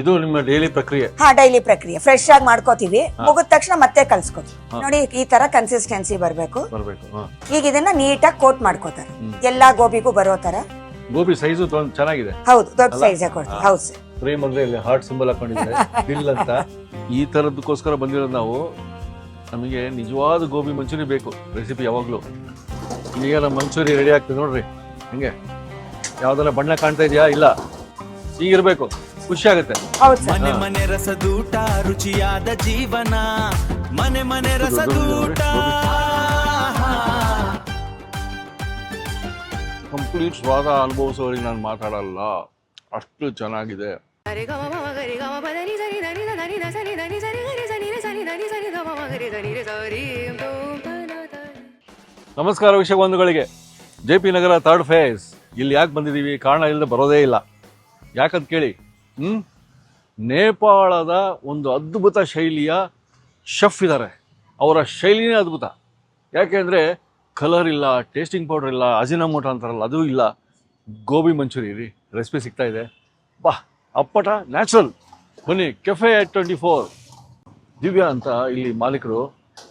ಇದು ನಿಮ್ಮ ಡೈಲಿ ಪ್ರಕ್ರಿಯೆ? ಹಾ, ಡೈಲಿ ಪ್ರಕ್ರಿಯೆ. ಫ್ರೆಶ್ ಆಗಿ ಮಾಡ್ಕೋತೀವಿ, ಮುಗಿದ ತಕ್ಷಣ ಮತ್ತೆ ಕಲ್ಸ್ಕೊತೀವಿ. ನೋಡಿ, ಈ ತರ ಕನ್ಸಿಸ್ಟೆನ್ಸಿ ಬರ್ಬೇಕು. ಈಗ ಇದನ್ನ ನೀಟಾಗಿ ಕೋಟ್ ಮಾಡ್ಕೋತಾರೆ, ಎಲ್ಲಾ ಗೋಬಿಗೂ ಬರೋ ತರ. ಗೋಬಿ ಸೈಜು ಚೆನ್ನಾಗಿದೆ. ಹೌದು, ದೊಡ್ಡ ಸೈಜ್ ಕೊಡ್ತೀವಿ. ಹೌದು ಸರ್. ಫ್ರೇಮ್ ಅಂದ್ರೆ ಇಲ್ಲಿ ಹಾರ್ಟ್ ಸಿಂಬಲ್ ಹಾಕೊಂಡಿದ್ದಾರೆ, ದಿಲ್ ಅಂತ. ಈ ತರದಕ್ಕೋಸ್ಕರ ಬಂದಿರೋದು ನಾವು. ನಮಗೆ ನಿಜವಾದ ಗೋಬಿ ಮಂಚೂರಿ ಬೇಕು ರೆಸಿಪಿ ಯಾವಾಗ್ಲೂ. ಈಗ ನಮ್ಮ ಮಂಚೂರಿ ರೆಡಿ ಆಗ್ತದೆ ನೋಡ್ರಿ. ಹಿಂಗೆ ಯಾವ್ದೆಲ್ಲ ಬಣ್ಣ ಕಾಣ್ತಾ ಇದೆಯಾ? ಇಲ್ಲ, ಹೀಗಿರ್ಬೇಕು, ಖುಷಿ ಆಗುತ್ತೆ. ಮನೆ ಮನೆ ರಸದೂಟ, ರುಚಿಯಾದ ಜೀವನ. ಮನೆ ಮನೆ ರಸದೂಟ. ಕಂಪ್ಲೀಟ್ ಸ್ವಾದ ಅನುಭವಿಸೋರಿಗೆ ನಾನು ಮಾತಾಡಲ್ಲ, ಅಷ್ಟು ಚೆನ್ನಾಗಿದೆ. ನಮಸ್ಕಾರ ವೀಕ್ಷಕಬಂಧುಗಳಿಗೆ. JP ನಗರ 3rd ಫೇಸ್ ಇಲ್ಲಿ ಯಾಕೆ ಬಂದಿದ್ದೀವಿ? ಕಾರಣ ಇಲ್ಲದೆ ಬರೋದೇ ಇಲ್ಲ. ಯಾಕಂತ ಕೇಳಿ, ನೇಪಾಳದ ಒಂದು ಅದ್ಭುತ ಶೈಲಿಯ ಶೆಫ್ ಇದ್ದಾರೆ. ಅವರ ಶೈಲಿನೇ ಅದ್ಭುತ. ಯಾಕೆಂದರೆ ಕಲರ್ ಇಲ್ಲ, ಟೇಸ್ಟಿಂಗ್ ಪೌಡರ್ ಇಲ್ಲ, ಅಜಿನಮೋಟೊ ಅಂತಾರಲ್ಲ ಅದು ಇಲ್ಲ. ಗೋಬಿ ಮಂಚೂರಿ ರೀ ರೆಸಿಪಿ ಸಿಗ್ತಾ ಇದೆ. ಬಾ, ಅಪ್ಪಟ ನ್ಯಾಚುರಲ್. ಬನ್ನಿ, ಕೆಫೆ 24 ದಿವ್ಯಾ ಅಂತ ಇಲ್ಲಿ ಮಾಲೀಕರು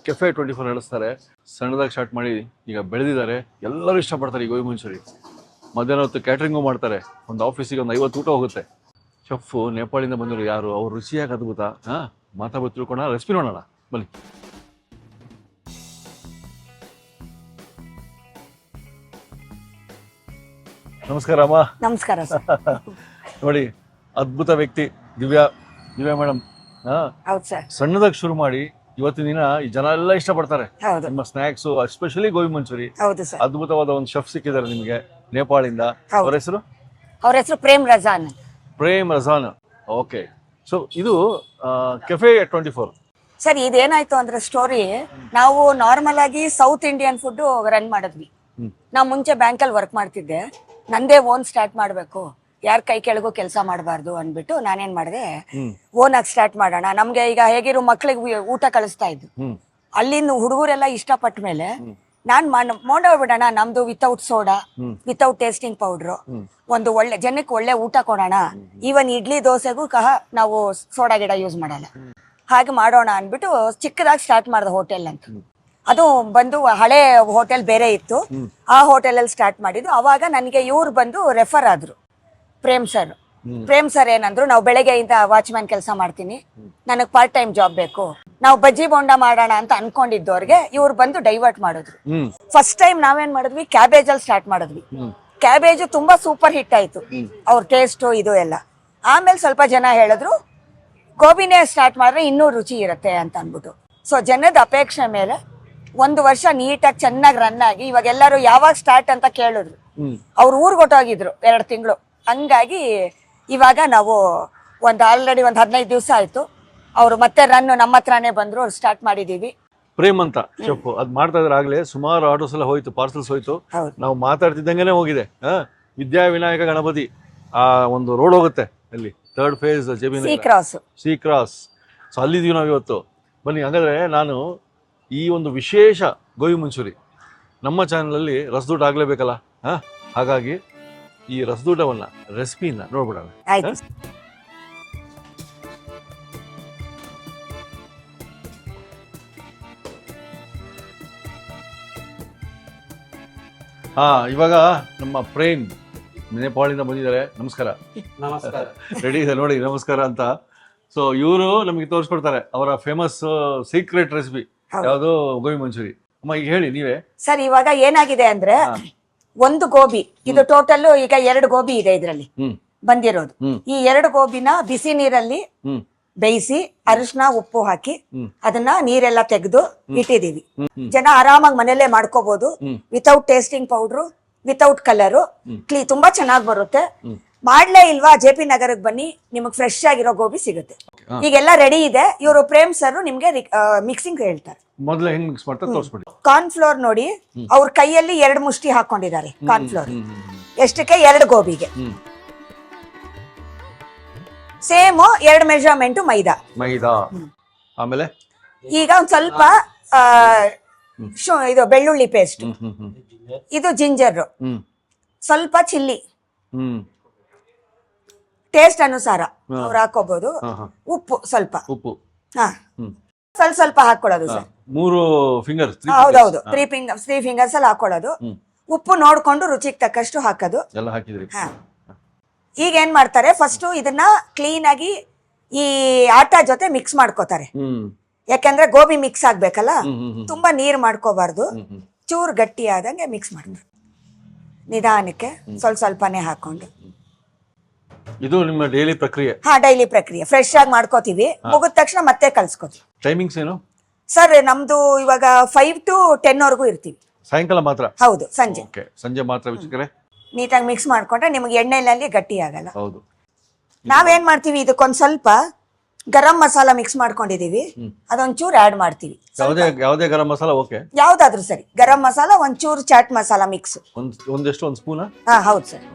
ಕೆಫೆ 24 ನಡೆಸ್ತಾರೆ. ಸಣ್ಣದಾಗಿ ಸ್ಟಾರ್ಟ್ ಮಾಡಿ ಈಗ ಬೆಳೆದಿದ್ದಾರೆ. ಎಲ್ಲರೂ ಇಷ್ಟಪಡ್ತಾರೆ ಈ ಗೋಬಿ ಮಂಚೂರಿ. ಮಧ್ಯಾಹ್ನ ಹೊತ್ತು ಕ್ಯಾಟ್ರಿಂಗು ಮಾಡ್ತಾರೆ. ಒಂದು ಆಫೀಸಿಗೆ ಒಂದು 50 ಊಟ ಹೋಗುತ್ತೆ. ಶೆಫ್ ನೇಪಾಳಿಂದ ಬಂದರು ಯಾರು, ಅವ್ರ ರುಚಿಯಾಗಿ ಅದ್ಭುತ. ಮಾತಾಡ್ಬಿಟ್ಟು ತಿಳ್ಕೊಳ್ಳೋಣ, ರೆಸಿಪಿ ನೋಡೋಣ ಬನ್ನಿ. ನಮಸ್ಕಾರ ಅಮ್ಮ. ನಮಸ್ಕಾರ ಸರ್. ನೋಡಿ, ಅದ್ಭುತ ವ್ಯಕ್ತಿ ದಿವ್ಯಾ ಮೇಡಮ್. ಹೌದು ಸರ್. ಸಣ್ಣದಾಗಿ ಶುರು ಮಾಡಿ ಇವತ್ತಿನ ದಿನ ಈ ಜನ ಎಲ್ಲ ಇಷ್ಟಪಡ್ತಾರೆ ಹೌದು. ನಿಮ್ಮ ಸ್ನಾಕ್ಸ್, ಎಸ್ಪೆಷಲಿ ಗೋಬಿ ಮಂಚೂರಿ. ಹೌದು ಸರ್. ಅದ್ಭುತವಾದ ಒಂದು ಶೆಫ್ ಸಿಕ್ಕಿದ್ದಾರೆ ನಿಮಗೆ ನೇಪಾಳಿಂದ. ಅವ್ರ ಹೆಸರು? ಅವ್ರ ಹೆಸರು ಪ್ರೇಮ್ ರಜಾನ್. ಓಕೆ. ಸೊ ಇದು ಕೆಫೆ 24. ಸರ್, ಇದೇನಾಯ್ತು ಅಂದ್ರೆ ಸ್ಟೋರಿ, ನಾವು ನಾರ್ಮಲ್ ಆಗಿ ಸೌತ್ ಇಂಡಿಯನ್ ಫುಡ್ ರನ್ ಮಾಡಿದ್ವಿ. ನಾವು ಮುಂಚೆ ಬ್ಯಾಂಕಲ್ಲಿ ವರ್ಕ್ ಮಾಡ್ತಿದ್ದೆ. ನಂದೇ ಓನ್ ಸ್ಟಾರ್ಟ್ ಮಾಡ್ಬೇಕು, ಯಾರ ಕೈ ಕೆಳಗೂ ಕೆಲಸ ಮಾಡಬಾರ್ದು ಅಂದ್ಬಿಟ್ಟು ನಾನೇನ್ ಮಾಡಿದೆ, ಓನ್ ಆಗಿ ಸ್ಟಾರ್ಟ್ ಮಾಡೋಣ. ನಮ್ಗೆ ಈಗ ಹೇಗಿರೋ ಮಕ್ಳಿಗೆ ಊಟ ಕಳಿಸ್ತಾ ಇದ್ದು, ಅಲ್ಲಿಂದ ಹುಡುಗರೆಲ್ಲ ಇಷ್ಟಪಟ್ಟ ಮೇಲೆ ನಾನ್ ಮಾಡೋಗ್ಬಿಡೋಣ ನಮ್ದು without soda, without tasting powder, ಒಂದು ಒಳ್ಳೆ ಜನಕ್ಕೆ ಒಳ್ಳೆ ಊಟ ಕೊಡೋಣ. ಈವನ್ ಇಡ್ಲಿ ದೋಸೆಗೂ ನಾವು ಸೋಡಾ ಗಿಡ ಯೂಸ್ ಮಾಡಲ್ಲ. ಹಾಗೆ ಮಾಡೋಣ ಅಂದ್ಬಿಟ್ಟು ಚಿಕ್ಕದಾಗಿ ಸ್ಟಾರ್ಟ್ ಮಾಡಿದೆ ಹೋಟೆಲ್ ಅಂತ. ಅದು ಬಂದು ಹಳೆ ಹೋಟೆಲ್ ಬೇರೆ ಇತ್ತು, ಆ ಹೋಟೆಲ್ ಅಲ್ಲಿ ಸ್ಟಾರ್ಟ್ ಮಾಡಿದ್ದು. ಅವಾಗ ನನಗೆ ಇವ್ರು ಬಂದು ರೆಫರ್ ಆದ್ರು, ಪ್ರೇಮ್ ಸರ್ ಏನಂದ್ರು, ನಾವು ಬೆಳಗ್ಗೆಯಿಂದ ವಾಚ್ಮ್ಯಾನ್ ಕೆಲಸ ಮಾಡ್ತೀನಿ, ನನಗ್ ಪಾರ್ಟ್ ಟೈಮ್ ಜಾಬ್ ಬೇಕು, ನಾವು ಬಜ್ಜಿ ಬೋಂಡ ಮಾಡೋಣ ಅಂತ ಅನ್ಕೊಂಡಿದ್ದವ್ರಿಗೆ ಇವ್ರು ಬಂದು ಡೈವರ್ಟ್ ಮಾಡಿದ್ರು. ಫಸ್ಟ್ ಟೈಮ್ ನಾವೇನ್ ಮಾಡಿದ್ವಿ, ಕ್ಯಾಬೇಜ್ ಅಲ್ಲಿ ಸ್ಟಾರ್ಟ್ ಮಾಡಿದ್ವಿ. ಕ್ಯಾಬೇಜ್ ತುಂಬಾ ಸೂಪರ್ ಹಿಟ್ ಆಯ್ತು, ಅವ್ರ ಟೇಸ್ಟ್ ಇದು ಎಲ್ಲ. ಆಮೇಲೆ ಸ್ವಲ್ಪ ಜನ ಹೇಳಿದ್ರು ಗೋಬಿನೇ ಸ್ಟಾರ್ಟ್ ಮಾಡಿದ್ರೆ ಇನ್ನೂ ರುಚಿ ಇರುತ್ತೆ ಅಂತ ಅನ್ಬಿಟ್ಟು. ಸೊ ಜನದ ಅಪೇಕ್ಷೆ ಮೇಲೆ 1 ವರ್ಷ ನೀಟಾಗಿ ಚೆನ್ನಾಗಿ ರನ್ ಆಗಿ ಇವಾಗ ಎಲ್ಲರೂ ಯಾವಾಗ ಸ್ಟಾರ್ಟ್ ಅಂತ ಕೇಳಿದ್ರು. ಅವ್ರು ಊರ್ಗೊಟ್ಟೋಗಿದ್ರು 2 ತಿಂಗಳು. ಹಂಗಾಗಿ ಇವಾಗ ನಾವು ಆಲ್ರೆಡಿ 15 ದಿವಸ ಆಯ್ತು. ಅವ್ರು ಮತ್ತೆ ರನ್ ನಮ್ಮ ಹತ್ರನೇ ಬಂದ್ರು, ಅವ್ರು ಸ್ಟಾರ್ಟ್ ಮಾಡಿದೀವಿ. ಪ್ರೇಮ್ ಅಂತ ಶೆಫ್ ಅದ್ ಮಾಡ್ತಾ ಇದ್ರೆ ಆಗ್ಲೇ ಸುಮಾರು ಆರ್ಡರ್ಸ್ ಎಲ್ಲ ಹೋಯ್ತು, ಪಾರ್ಸಲ್ಸ್ ಹೋಯ್ತು. ನಾವು ಮಾತಾಡ್ತಿದ್ದಂಗೆನೆ ಹೋಗಿದೆ. ವಿದ್ಯಾವಿನಾಯಕ ಗಣಪತಿ ಆ ಒಂದು ರೋಡ್ ಹೋಗುತ್ತೆ ಅಲ್ಲಿ 3rd phase JP C cross. So ಅಲ್ಲಿದೀವಿ ನಾವು ಇವತ್ತು. ಬನ್ನಿ, ಹಾಗಾದ್ರೆ ನಾನು ಈ ಒಂದು ವಿಶೇಷ ಗೋಬಿ ಮಂಚೂರಿ ನಮ್ಮ ಚಾನಲಲ್ಲಿ ರಸದೂಟ ಆಗ್ಲೇಬೇಕಲ್ಲ. ಹಾಗಾಗಿ ಈ ರಸದೂಟವನ್ನ ರೆಸಿಪಿನ ನೋಡ್ಬಿಡೋಣ. ಇವಾಗ ನಮ್ಮ ಪ್ರೇಮ್ ನೇಪಾಳಿಂದ ಬಂದಿದ್ದಾರೆ. ನಮಸ್ಕಾರ. ರೆಡಿ ಇದೆ ನೋಡಿ, ನಮಸ್ಕಾರ ಅಂತ. ಸೊ ಇವರು ನಮಗೆ ತೋರಿಸ್ಕೊಡ್ತಾರೆ ಅವರ ಫೇಮಸ್ ಸೀಕ್ರೆಟ್ ರೆಸಿಪಿ ಯಾವುದು, ಗೋಬಿ ಮಂಚೂರಿ. ಅಮ್ಮ ಈಗ ಹೇಳಿ ನೀವೇ. ಸರ್, ಇವಾಗ ಏನಾಗಿದೆ ಅಂದ್ರೆ, ಒಂದು ಗೋಬಿ ಇದು ಟೋಟಲ್ ಈಗ 2 ಗೋಬಿ ಇದೆ ಇದ್ರಲ್ಲಿ ಬಂದಿರೋದು. ಈ 2 ಗೋಬಿನ ಬಿಸಿ ನೀರಲ್ಲಿ ಬೇಯಿಸಿ ಅರಿಶಿನ ಉಪ್ಪು ಹಾಕಿ ಅದನ್ನ ನೀರೆಲ್ಲ ತೆಗೆದು ಇಟ್ಟಿದೀವಿ. ಜನ ಆರಾಮಾಗಿ ಮನೆಯಲ್ಲೇ ಮಾಡ್ಕೋಬಹುದು, without tasting powder, without colour. ತುಂಬಾ ಚೆನ್ನಾಗಿ ಬರುತ್ತೆ. ಮಾಡ್ಲೇ ಇಲ್ವಾ, JP ನಗರಕ್ಕೆ ಬನ್ನಿ, ನಿಮಗ್ ಫ್ರೆಶ್ ಆಗಿರೋ ಗೋಬಿ ಸಿಗುತ್ತೆ. ಈಗೆಲ್ಲ ರೆಡಿ ಇದೆ. ಇವರು ಪ್ರೇಮ್ ಸರ್ ನಿಮ್ಗೆ ಮಿಕ್ಸಿಂಗ್ ಹೇಳ್ತಾರೆ. ಮೊದಲು ಹೆಂಗ್ ಮಿಕ್ಸ್ ಮಾಡ್ತಾರೆ ತೋರಿಸ್ಬಿಡಿ. ಕಾರ್ನ್ ಫ್ಲೋರ್ ನೋಡಿ, ಅವ್ರ ಕೈಯಲ್ಲಿ 2 ಮುಷ್ಟಿ ಹಾಕೊಂಡಿದ್ದಾರೆ ಕಾರ್ನ್ ಫ್ಲೋರ್. ಎಷ್ಟಕ್ಕೆ? 2 ಗೋಬಿಗೆ. ಸೇಮ್ 2 ಮೆಜರ್ಮೆಂಟ್ ಮೈದಾ. ಆಮೇಲೆ ಈಗ ಒಂದ್ ಸ್ವಲ್ಪ ಇದು ಬೆಳ್ಳುಳ್ಳಿ ಪೇಸ್ಟ್, ಇದು ಜಿಂಜರ್, ಸ್ವಲ್ಪ ಚಿಲ್ಲಿ, ಟೇಸ್ಟ್ ಅನುಸಾರ ಅವ್ರು ಹಾಕೋಬಹುದು. ಉಪ್ಪು ಸ್ವಲ್ಪ, ಉಪ್ಪು, ಹಾ ಸ್ವಲ್ಪ ಸ್ವಲ್ಪ ಹಾಕೊಳ್ಳೋದು ಸರ್. 3 ಫಿಂಗರ್ಸ್, ಹೌದೌದು, ತ್ರೀ ಫಿಂಗರ್ಸ್ ಅಲ್ಲಿ ಹಾಕೊಳ್ಳೋದು. ಉಪ್ಪು ನೋಡ್ಕೊಂಡು ರುಚಿಗೆ ತಕ್ಕಷ್ಟು ಹಾಕೋದು. ಎಲ್ಲ ಹಾಕಿದ್ರಿ. ಹಾ, ಈಗ ಏನ್ ಮಾಡ್ತಾರೆ, ಫಸ್ಟ್ ಇದನ್ನ ಕ್ಲೀನ್ ಆಗಿ ಈ ಆಟ ಜೊತೆ ಮಿಕ್ಸ್ ಮಾಡ್ಕೋತಾರೆ. ಯಾಕಂದ್ರೆ ಗೋಬಿ ಮಿಕ್ಸ್ ಆಗ್ಬೇಕಲ್ಲ, ತುಂಬಾ ನೀರ್ ಮಾಡ್ಕೋಬಾರ್ದು. ಚೂರ್ ಗಟ್ಟಿ ಆದಂಗೆ ಮಿಕ್ಸ್ ಮಾಡ್ತಾರೆ ನಿಧಾನಕ್ಕೆ, ಸ್ವಲ್ಪ ಸ್ವಲ್ಪನೇ ಹಾಕೊಂಡು. ಇದು ನಿಮ್ಮ ಡೈಲಿ ಪ್ರಕ್ರಿಯೆ? ಹಾ, ಡೈಲಿ ಪ್ರಕ್ರಿಯೆ. ಫ್ರೆಶ್ ಆಗಿ ಮಾಡ್ಕೋತೀವಿ, ಮುಗಿದ ತಕ್ಷಣ ಮತ್ತೆ ಕಲ್ಸ್ಕೋತೀವಿ. ಟೈಮಿಂಗ್ಸ್ ಏನು ಸರ್? ನಮ್ದು ಇವಾಗ 5 to 10 ವರೆಗೂ ಇರ್ತೀವಿ. ಸಾಯಂಕಾಲ ಮಾತ್ರ? ಹೌದು, ಸಂಜೆ. ಸಂಜೆ ಮಾತ್ರ ವೀಕ್ಷಕರೇ. ನೀಟಾಗಿ ಮಿಕ್ಸ್ ಮಾಡ್ಕೊಂಡ್ರೆ ನಿಮ್ಗೆ ಎಣ್ಣೆನಲ್ಲಿ ಗಟ್ಟಿ ಆಗಲ್ಲ. ಹೌದು. ನಾವೇನ್ ಮಾಡ್ತೀವಿ, ಇದಕ್ಕೊಂದ್ ಸ್ವಲ್ಪ ಗರಂ ಮಸಾಲ ಮಿಕ್ಸ್ ಮಾಡ್ಕೊಂಡಿದೀವಿ, ಅದೊಂಚೂರು ಆಡ್ ಮಾಡ್ತೀವಿ. ಯಾವುದೇ ಗರಂ ಮಸಾಲ? ಓಕೆ, ಯಾವ್ದಾದ್ರು ಸರಿ. ಗರಂ ಮಸಾಲ, ಒಂಚೂರು ಚಾಟ್ ಮಸಾಲ ಮಿಕ್ಸ್. ಒಂದೆಷ್ಟು? 1 ಸ್ಪೂನ್? ಹಾ, ಹೌದು ಸರ್.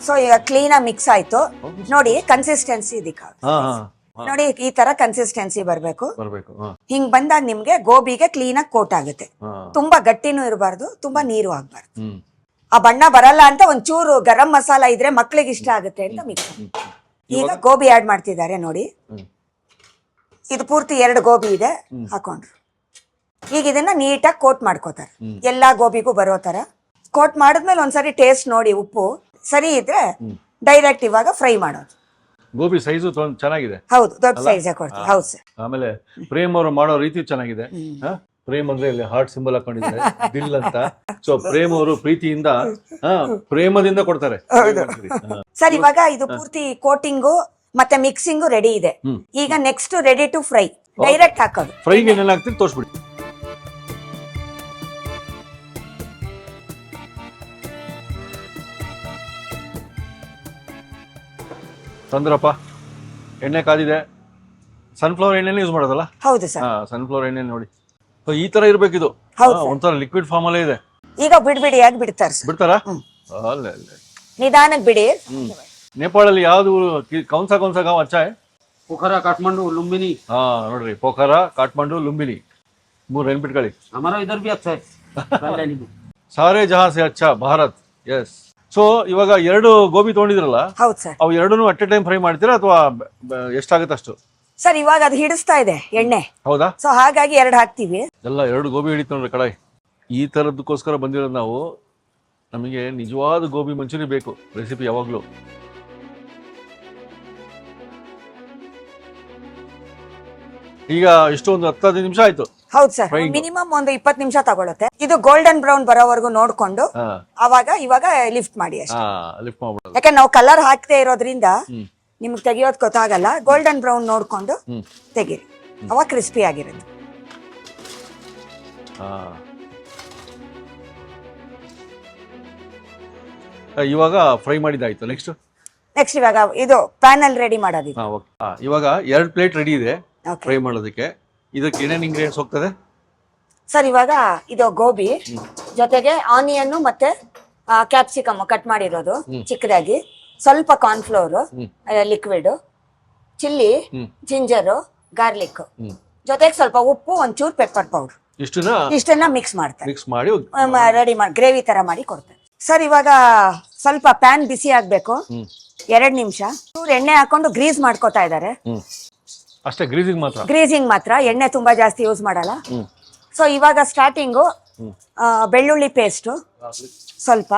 ಸೊ ಈಗ ಕ್ಲೀನ್ ಆಗಿ ಮಿಕ್ಸ್ ಆಯ್ತು ನೋಡಿ. ಕನ್ಸಿಸ್ಟೆನ್ಸಿ ಇದಕ್ಕೆ ನೋಡಿ, ಈ ತರ ಕನ್ಸಿಸ್ಟೆನ್ಸಿ ಬರ್ಬೇಕು. ಹಿಂಗ್ ಬಂದಾಗ ನಿಮ್ಗೆ ಗೋಬಿಗೆ ಕ್ಲೀನ್ ಆಗಿ ಕೋಟ್ ಆಗುತ್ತೆ. ತುಂಬಾ ಗಟ್ಟಿನೂ ಇರಬಾರ್ದು, ತುಂಬಾ ನೀರು ಆಗ್ಬಾರ್ದು. ಆ ಬಣ್ಣ ಬರಲ್ಲ ಅಂತ ಒಂಚೂರು ಗರಂ ಮಸಾಲ ಇದ್ರೆ ಮಕ್ಳಿಗೆ ಇಷ್ಟ ಆಗುತ್ತೆ ಅಂತ ಮಿಕ್ಸ್. ಈಗ ಗೋಬಿ ಆಡ್ ಮಾಡ್ತಿದ್ದಾರೆ ನೋಡಿ. ಇದು ಪೂರ್ತಿ 2 ಗೋಬಿ ಇದೆ ಹಾಕೊಂಡ್ರು. ಈಗ ಇದನ್ನ ನೀಟಾಗಿ ಕೋಟ್ ಮಾಡ್ಕೋತಾರೆ, ಎಲ್ಲಾ ಗೋಬಿಗೂ ಬರೋ ತರ ಕೋಟ್ ಮಾಡಿದ್ಮೇಲೆ ಒಂದ್ಸರಿ ಟೇಸ್ಟ್ ನೋಡಿ, ಉಪ್ಪು ಸರಿ ಇದ್ರೆ ಡೈರೆಕ್ಟ್ ಇವಾಗ ಫ್ರೈ ಮಾಡೋದು. ಗೋಬಿ ಸೈಜು ಚೆನ್ನಾಗಿದೆ. ಹೌದು, ದೊಡ್ಡ ಸೈಜ್ ಕೊಡ್ತೀವಿ. ಹೌದು ಸರ್. ಆಮೇಲೆ ಪ್ರೇಮ್ ಅವರು ಮಾಡೋ ರೀತಿ ಚೆನ್ನಾಗಿದೆ. ಪ್ರೇಮ್ ಅಂದ್ರೆ ಇಲ್ಲಿ ಹಾರ್ಟ್ ಸಿಂಬಲ್ ಹಾಕೊಂಡಿದ್ದಾರೆ, ದಿಲ್ ಅಂತ. ಸೊ ಪ್ರೇಮ್ ಅವರು ಪ್ರೀತಿಯಿಂದ, ಪ್ರೇಮದಿಂದ ಕೊಡ್ತಾರೆ. ಸರ್, ಇವಾಗ ಇದು ಪೂರ್ತಿ ಕೋಟಿಂಗು ಮತ್ತೆ ಮಿಕ್ಸಿಂಗು ರೆಡಿ ಇದೆ. ಈಗ next ready to fry. Direct ಹಾಕೋದು. ಫ್ರೈಗೆ ಏನೆಲ್ಲ ಹಾಕ್ತೀರಿ ತೋರಿಸ್ಬಿಡಿ. ತಂದ್ರಪ್ಪ, ಎಣ್ಣೆ ಕಾದಿದೆ. ಸನ್ಫ್ಲವರ್ ಎಣ್ಣೆನೇ ಯೂಸ್ ಮಾಡೋದಲ್ಲ? ಹೌದು ಸರ್. ಸನ್ಫ್ಲವರ್ ಎಣ್ಣೆ ನೋಡಿ. ಈ ತರ ಇರ್ಬೇಕಿದು, ಒಂಥರ ಲಿಕ್ವಿಡ್ ಫಾರ್ಮ್ ಅಲ್ಲೇ ಇದೆ. ಈಗ ಬಿಡಿಯಾಗಿ ಬಿಡ್ತಾರೆ. ಬಿಡ್ತಾರಾ? ನಿಧಾನಕ್ಕೆ ಬಿಡಿ. ನೇಪಾಳಲ್ಲಿ ಯಾವ್ದು ಕೌನ್ಸಾ ಗಾಂವ್ ಅಚ್ಚಾ ಹೈ? पोखरा काठमांडू लुम्बिनी। ನೋಡ್ರಿ, ಪೋಖರಾ, ಕಾಠ್ಮಂಡು, ಲುಂಬಿನಿ 3 ನೆನ್ಪಿಟ್ಕೊಳ್ಳಿ. हमारा इधर भी अच्छा है। ಸಾರೇ ಜಹಾಂ ಸೆ ಅಚ್ಚಾ ಭಾರತ್. ಎಸ್. ಸೊ ಇವಾಗ 2 ಗೋಬಿ ತಗೊಂಡಿದ್ರಲ್ಲ, ಹೌದು ಸರ್. ಅವು 2 ಅಟ್ ಎ ಟೈಮ್ ಫ್ರೈ ಮಾಡ್ತೀರಾ ಅಥವಾ ಎಷ್ಟಾಗುತ್ತೆ ಅಷ್ಟು? ಸರ್, ಇವಾಗ ಅದು ಹಿಡಿಸ್ತಾ ಇದೆ ಎಣ್ಣೆ. ಹೌದಾ? ಸೊ ಹಾಗಾಗಿ 2 ಹಾಕ್ತಿವಿ. ಎಲ್ಲ 2 ಗೋಬಿ ಹಿಡಿತು ನೋಡ್ರಿ ಕಡಾಯಿ. ಈ ತರದಕ್ಕೋಸ್ಕರ ಬಂದಿರೋದು ನಾವು. ನಮಗೆ ನಿಜವಾದ ಗೋಬಿ ಮಂಚೂರಿ ಬೇಕು ರೆಸಿಪಿ ಯಾವಾಗ್ಲೂ. ಈಗ ಇಷ್ಟೊಂದು 10-15 ನಿಮಿಷ ಆಯ್ತು. ಹೌದು ಸರ್, ಮಿನಿಮಮ್ ಒಂದು 20 ನಿಮಿಷ ತಗೊಳುತ್ತೆ. ಇದು ಗೋಲ್ಡನ್ ಬ್ರೌನ್ ಬರೋವರೆಗೂ ನೋಡ್ಕೊಂಡು ಇವಾಗ ಲಿಫ್ಟ್ ಮಾಡಿ ಅಷ್ಟೇ. ಲಿಫ್ಟ್ ಮಾಡ್ಬಿಡೋದು. ಯಾಕಂದ್ರೆ ನಾವು ಕಲರ್ ಹಾಕ್ತೇ ಇರೋದ್ರಿಂದ ನಿಮ್ಗೆ ತೆಗಿಯೋದ್ ಗೊತ್ತಾಗಲ್ಲ. ಗೋಲ್ಡನ್ ಬ್ರೌನ್ ನೋಡ್ಕೊಂಡು ತೆಗೀರಿ, ಅವಾಗ ಕ್ರಿಸ್ಪಿ ಆಗಿರುತ್ತೆ. ಇವಾಗ ಫ್ರೈ ಮಾಡಿದಾಯ್ತು. ನೆಕ್ಸ್ಟ್ ಇವಾಗ ಇದು ಪ್ಯಾನಲ್ ರೆಡಿ ಮಾಡೋದು. ಇವಾಗ 2 ಪ್ಲೇಟ್ ರೆಡಿ ಇದೆ ಫ್ರೈ ಮಾಡೋದಕ್ಕೆ. ಇದಕ್ಕೆ ಏನೇನು ಇಂಗ್ರೀಡಿಯೆಂಟ್ಸ್ ಹೋಗ್ತದೆ ಸರ್? ಇವಾಗ ಇದು ಗೋಬಿ ಜೊತೆಗೆ ಆನಿಯನ್ ಮತ್ತೆ ಕ್ಯಾಪ್ಸಿಕಮ್ ಕಟ್ ಮಾಡಿರೋದು ಚಿಕ್ಕದಾಗಿ, ಸ್ವಲ್ಪ cornflour liquid, chilli, ginger, garlic, ಜೊತೆಗೆ ಸ್ವಲ್ಪ ಉಪ್ಪು, ಒಂಚೂರು ಪೆಪ್ಪರ್ ಪೌಡರ್, ಇಷ್ಟನ್ನ ಮಿಕ್ಸ್ ಮಾಡ್ತಾರೆ. ಮಿಕ್ಸ್ ಮಾಡಿ ರೆಡಿ ಮಾಡಿ ಗ್ರೇವಿ ತರ ಮಾಡಿ ಕೊಡ್ತಾರೆ ಸರ್. ಇವಾಗ ಸ್ವಲ್ಪ ಪ್ಯಾನ್ ಬಿಸಿ ಆಗ್ಬೇಕು. 2 ನಿಮಿಷ ಎಣ್ಣೆ ಹಾಕೊಂಡು ಗ್ರೀಸ್ ಮಾಡ್ಕೋತಾ ಇದಾರೆ ಅಷ್ಟೇ. ಗ್ರೀಸಿಂಗ್ ಮಾತ್ರ, ಎಣ್ಣೆ ತುಂಬಾ ಜಾಸ್ತಿ ಯೂಸ್ ಮಾಡಲ್ಲ. ಸೊ ಇವಾಗ ಸ್ಟಾರ್ಟಿಂಗು ಬೆಳ್ಳುಳ್ಳಿ ಪೇಸ್ಟ್ ಸ್ವಲ್ಪ,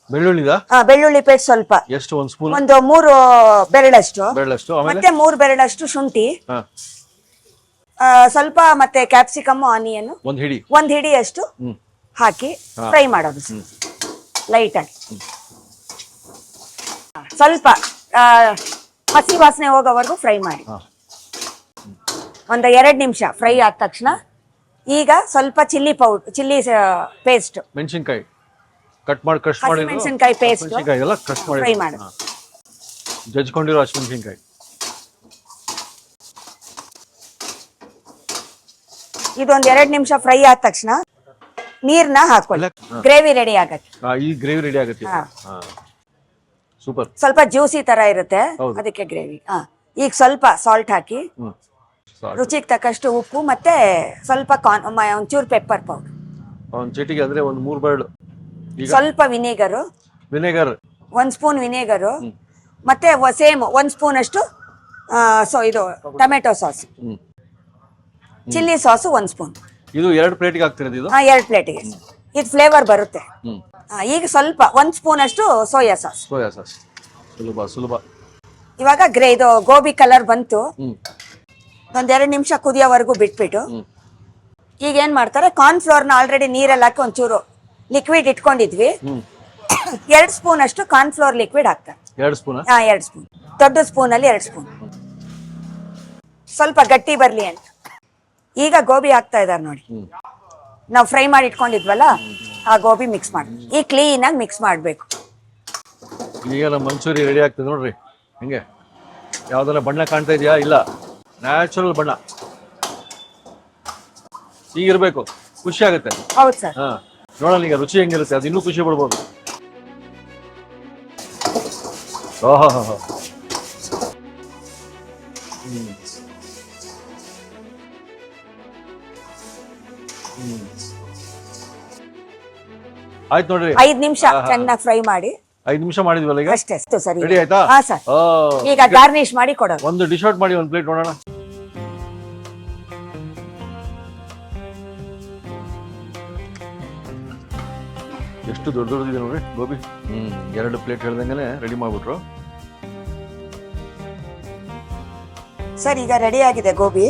ಬೆಳ್ಳುಳ್ಳಿ ಪೇಸ್ಟ್ ಸ್ವಲ್ಪ, ಎಷ್ಟು? 1 ಸ್ಪೂನ್, ಒಂದು 3 ಬೆರಳಷ್ಟು, ಮತ್ತೆ 3 ಬೆರಳಷ್ಟು ಶುಂಠಿ, ಸ್ವಲ್ಪ ಮತ್ತೆ ಕ್ಯಾಪ್ಸಿಕಮ್, ಆನಿಯನ್ ಒಂದ್ ಹಿಡಿ ಅಷ್ಟು ಹಾಕಿ ಫ್ರೈ ಮಾಡೋದು ಲೈಟ್ ಆಗಿ. ಸ್ವಲ್ಪ ಹಸಿ ವಾಸನೆ ಹೋಗೋವರೆಗೂ ಫ್ರೈ ಮಾಡಿ. ಒಂದು 2 ನಿಮಿಷ ಫ್ರೈ ಆದ ತಕ್ಷಣ ಈಗ ಸ್ವಲ್ಪ ಚಿಲ್ಲಿ ಪೇಸ್ಟ್, ಮೆಣಸಿನಕಾಯಿ ಕಟ್ ಮಾಡಿ ಕ್ರಶ್ ಮಾಡಿ, ಮೆಣಸಿನಕಾಯಿ ಪೇಸ್ಟ್ ಎಲ್ಲ ಕ್ರಶ್ ಮಾಡಿ ಫ್ರೈ ಮಾಡಿ, ಜಜ್ಕೊಂಡಿರೋ ಹಸಿಮೆಣಸಿನಕಾಯಿ. ಇದೊಂದು 2 ನಿಮಿಷ ಫ್ರೈ ಆದ ತಕ್ಷಣ ನೀರ್ನ ಹಾಕೊಳ್ಳಿ. ಗ್ರೇವಿ ರೆಡಿ ಆಗತ್ತೆ. ಈ ಗ್ರೇವಿ ರೆಡಿ ಆಗುತ್ತೆ. ಸೂಪರ್. ಸ್ವಲ್ಪ ಜ್ಯೂಸಿ ತರ ಇರುತ್ತೆ ಅದಕ್ಕೆ ಗ್ರೇವಿ. ಈಗ ಸ್ವಲ್ಪ ಸಾಲ್ಟ್ ಹಾಕಿ, ರುಚಿಗೆ ತಕ್ಕಷ್ಟು ಉಪ್ಪು, ಮತ್ತೆ ಸ್ವಲ್ಪ ಒಂಚೂರು ಪೆಪ್ಪರ್ ಪೌಡರ್, ಒಂದು ಚಿಟಿಗೆ ಅಂದ್ರೆ ಒಂದು 3 ಬೆರಳು. ಸ್ವಲ್ಪ ವಿನೆಗರ್ 1 ಸ್ಪೂನ್ ವಿನೇಗರು, ಮತ್ತೆ ಸೇಮ್ 1 ಸ್ಪೂನ್ ಅಷ್ಟು ಇದು tomato sauce, chilli sauce 1 spoon. ಇದು 2 ಪ್ಲೇಟ್ಗೆ ಹಾಕ್ತಿರೋದು ಇದು? 2 ಪ್ಲೇಟಿಗೆ. ಇದು ಫ್ಲೇವರ್ ಬರುತ್ತೆ. ಈಗ ಸ್ವಲ್ಪ 1 ಸ್ಪೂನ್ ಅಷ್ಟು ಸೋಯಾ ಸಾಸ್. ಸೋಯಾ ಸಾಸ್ ಸುಲಭ. ಇವಾಗ ಇದು ಗೋಬಿ ಕಲರ್ ಬಂತು. ಒಂದ್ 2 ನಿಮಿಷ ಕುದಿಯೋವರೆಗೂ ಬಿಟ್ಬಿಟ್ಟು ಈಗ ಏನ್ ಮಾಡ್ತಾರೆ, ಕಾರ್ನ್ ಫ್ಲೋರ್ ನ ಆಲ್ರೆಡಿ ನೀರಲ್ಲಿ ಹಾಕಿ ಒಂಚೂರು ಲಿಕ್ವಿಡ್ ಇಟ್ಕೊಂಡಿದ್ವಿ. 2 ಸ್ಪೂನ್ ಅಷ್ಟು ಕಾರ್ನ್ ಫ್ಲೋರ್ ಲಿಕ್ವಿಡ್ ಹಾಕ್ತಾರೆ. 2 ಸ್ಪೂನ್? 2 ಸ್ಪೂನ್. ದೊಡ್ಡ ಸ್ಪೂನ್ ಅಲ್ಲಿ 2 ಸ್ಪೂನ್, ಸ್ವಲ್ಪ ಗಟ್ಟಿ ಬರ್ಲಿ ಅಂತ. ಈಗ ಗೋಬಿ ಹಾಕ್ತಾ ಇದಾರೆ ನೋಡಿ. ನಾವು ಫ್ರೈ ಮಾಡಿ ಇಟ್ಕೊಂಡಿದ್ವಲ್ಲ ಆ ಗೋಬಿ ಮಿಕ್ಸ್ ಮಾಡಿ ಈಗ ಕ್ಲೀನ್ ಆಗಿ ಮಿಕ್ಸ್ ಮಾಡ್ಬೇಕು. ಈಗ ನಮ್ಮ ಮಂಚೂರಿ ರೆಡಿ ಆಗ್ತದೆ ನೋಡ್ರಿ. ಹಿಂಗೆ ಯಾವ್ದಾರ ಬಣ್ಣ ಕಾಣ್ತಾ ಇದೆಯಾ? ಇಲ್ಲ, ನ್ಯಾಚುರಲ್ ಬಣ್ಣ ಹೀಗಿರ್ಬೇಕು. ಖುಷಿ ಆಗುತ್ತೆ. ಹೌದು ಸರ್. ಹಾ, ನೋಡೋಣ ಈಗ ರುಚಿ ಹೆಂಗಿರುತ್ತೆ, ಅದು ಇನ್ನೂ ಖುಷಿ ಪಡ್ಬೋದು. ಓಹೋ, ಆಯ್ತು ನೋಡ್ರಿ. 5 ನಿಮಿಷ ಚೆನ್ನಾಗಿ ಫ್ರೈ ಮಾಡಿ. 5 ನಿಮಿಷ ಮಾಡಿದ್ವಲ್ಲ ಈಗ? ಅಷ್ಟೇ ಸರಿ. ರೆಡಿ ಆಯ್ತಾ? ಹಾ ಸರ್. ಈಗ ಗಾರ್ನಿಶ್ ಮಾಡಿ ಕೊಡೋದು. ಒಂದು ಡಿಶ್ ಔಟ್ ಮಾಡಿ, ಒಂದು ಪ್ಲೇಟ್ ನೋಡೋಣ. ಎಷ್ಟು ದೊಡ್ಡದಿದೆ ನೋಡ್ರಿ ಗೋಬಿ. 2 ಪ್ಲೇಟ್ ಹೇಳ್ದಂಗೆ ರೆಡಿ ಮಾಡ್ಬಿಟ್ರು ಸರ್. ಈಗ ರೆಡಿ ಆಗಿದೆ ಗೋಬಿ.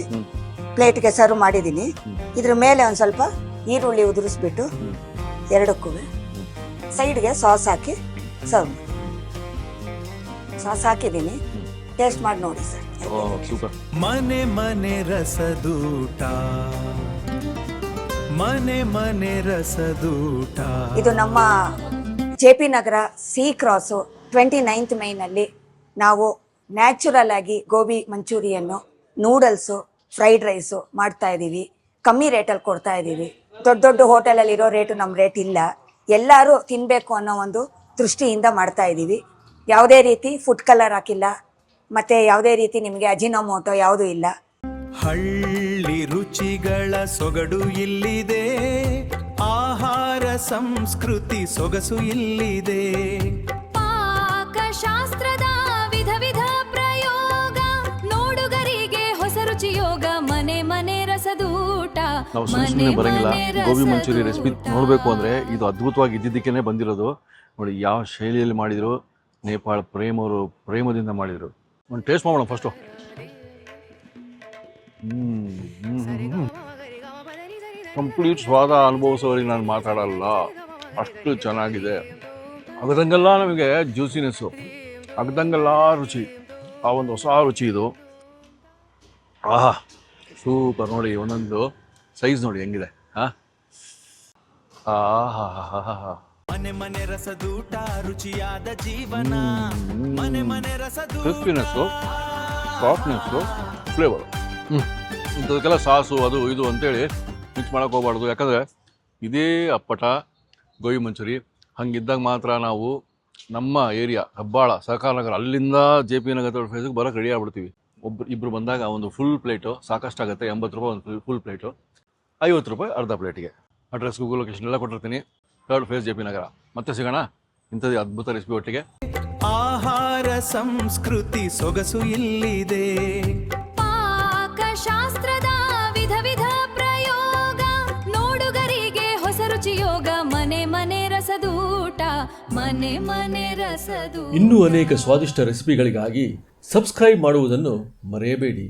ಪ್ಲೇಟ್ಗೆ ಸರ್ವ್ ಮಾಡಿದೀನಿ. ಇದ್ರ ಮೇಲೆ ಒಂದ್ ಸ್ವಲ್ಪ ಈರುಳ್ಳಿ ಉದುರಿಸ್ಬಿಟ್ಟು 2ಕ್ಕೂ ಸೈಡ್ಗೆ ಸಾಸ್ ಹಾಕಿ ಸರ್ವ್. ಸಾಸ್ ಹಾಕಿದ್ದೀನಿ, ಟೇಸ್ಟ್ ಮಾಡಿ ನೋಡಿ ಸರ್. ಸೂಪರ್. ಮನೆ ರಸದೂಟ, ಮನೆ ರಸದೂಟ. ಇದು ನಮ್ಮ JP ನಗರ ಸಿ ಕ್ರಾಸು 29th ಮೈನಲ್ಲಿ ನಾವು ನ್ಯಾಚುರಲ್ ಆಗಿ ಗೋಬಿ ಮಂಚೂರಿಯನ್ನು, ನೂಡಲ್ಸು, ಫ್ರೈಡ್ ರೈಸು ಮಾಡ್ತಾ ಇದ್ದೀವಿ. ಕಮ್ಮಿ ರೇಟಲ್ಲಿ ಕೊಡ್ತಾ ಇದ್ದೀವಿ. ದೊಡ್ಡ ಹೋಟೆಲಲ್ಲಿ ಇರೋ ರೇಟು ನಮ್ಮ ರೇಟ್ ಇಲ್ಲ. ಎಲ್ಲರೂ ತಿನ್ನಬೇಕು ಅನ್ನೋ ಒಂದು ದೃಷ್ಟಿಯಿಂದ ಮಾಡ್ತಾ ಇದ್ದೀವಿ. ಯಾವುದೇ ರೀತಿ ಫುಡ್ ಕಲರ್ ಹಾಕಿಲ್ಲ, ಮತ್ತೆ ಯಾವುದೇ ರೀತಿ ನಿಮಗೆ ಅಜಿನೋಮೋಟೊ ಯಾವುದೂ ಇಲ್ಲ. ಹಳ್ಳಿ ರುಚಿಗಳ ಸೊಗಡು ಇಲ್ಲಿದೆ, ಆಹಾರ ಸಂಸ್ಕೃತಿ ಸೊಗಸು ಇಲ್ಲಿದೆ. ಪಾಕಶಾಸ್ತ್ರದ ವಿಧ ಪ್ರಯೋಗ, ನೋಡುಗರಿಗೆ ಹೊಸ ರುಚಿಯೋಗ. ಮನೆ ರಸದೂಟ. ನಾವು ಸುಮ್ಮನೆ ಬರಂಗಿಲ್ಲ. ಗೋಬಿ ಮಂಚೂರಿ ರೆಸಿಪಿ ನೋಡಬೇಕು ಅಂದರೆ ಇದು ಅದ್ಭುತವಾಗಿ ಇದ್ದಿದ್ದಕ್ಕೇ ಬಂದಿರೋದು. ನೋಡಿ ಯಾವ ಶೈಲಿಯಲ್ಲಿ ಮಾಡಿದರು. ನೇಪಾಳ ಪ್ರೇಮವರು ಪ್ರೇಮದಿಂದ ಮಾಡಿದರು. ಒಂದು ಟೇಸ್ಟ್ ಮಾಡೋಣ ಫಸ್ಟು. ಕಂಪ್ಲೀಟ್ ಸ್ವಾದ ಅನುಭವಿಸೋರಿಗೆ ನಾನು ಮಾತಾಡಲ್ಲ, ಅಷ್ಟು ಚೆನ್ನಾಗಿದೆ. ಅಗದಂಗೆಲ್ಲ ನಮಗೆ ಜ್ಯೂಸಿನೆಸ್ಸು, ಅಗದಂಗೆಲ್ಲ ರುಚಿ, ಆ ಒಂದು ಹೊಸ ರುಚಿ ಇದು. ಆಹಾ, ಸೂಪರ್. ನೋಡಿ ಒಂದೊಂದು ಸೈಜ್ ನೋಡಿ ಹೆಂಗಿದೆ. ಮನೆ ರಸದೂಟ, ರುಚಿಯಾದ ಜೀವನ. ಮನೆ ರಸದೂಟ. Crispiness, softness, flavour. ಇಂಥದಕ್ಕೆಲ್ಲ ಸಾಸು ಅದು ಇದು ಅಂತೇಳಿ ಮಿಕ್ಸ್ ಮಾಡೋಕೆ ಹೋಗ್ಬಾರ್ದು. ಯಾಕಂದರೆ ಇದೇ ಅಪ್ಪಟ ಗೋಬಿ ಮಂಚೂರಿ. ಹಂಗಿದ್ದಾಗ ಮಾತ್ರ ನಾವು ನಮ್ಮ ಏರಿಯಾ ಹೆಬ್ಬಾಳ ಸಹಕಾರ ನಗರ, ಅಲ್ಲಿಂದ JP ನಗರ ಫೇಸ್ಗೆ ಬರೋಕ್ಕೆ ರೆಡಿ ಆಗ್ಬಿಡ್ತೀವಿ. ಇಬ್ಬರು ಬಂದಾಗ ಒಂದು ಫುಲ್ ಪ್ಲೇಟು ಸಾಕಷ್ಟಾಗುತ್ತೆ. 80 ರೂಪಾಯಿ ಒಂದು ಫುಲ್ ಪ್ಲೇಟು, 50 ರೂಪಾಯಿ ಅರ್ಧ ಪ್ಲೇಟಿಗೆ. ಅಡ್ರೆಸ್, ಗೂಗಲ್ ಲೊಕೇಶನ್ ಎಲ್ಲ ಕೊಟ್ಟಿರ್ತೀನಿ. 3rd ಫೇಸ್ JP ನಗರ. ಮತ್ತೆ ಸಿಗೋಣ ಇಂಥದ್ದು ಅದ್ಭುತ ರೆಸಿಪಿ ಒಟ್ಟಿಗೆ. ಆಹಾರ ಸಂಸ್ಕೃತಿ ಸೊಗಸು ಇಲ್ಲಿದೆ, ಪಾಕಶಾಸ್ತ್ರದ ವಿಧ ಪ್ರಯೋಗ, ನೋಡುಗರಿಗೆ ಹೊಸ ರುಚಿಯೋಗ. ಮನೆ ರಸದೂಟ, ಮನೆ ರಸದೂಟ. ಇನ್ನೂ ಅನೇಕ ಸ್ವಾದಿಷ್ಟ ರೆಸಿಪಿಗಳಿಗಾಗಿ ಸಬ್ಸ್ಕ್ರೈಬ್ ಮಾಡುವುದನ್ನು ಮರೆಯಬೇಡಿ.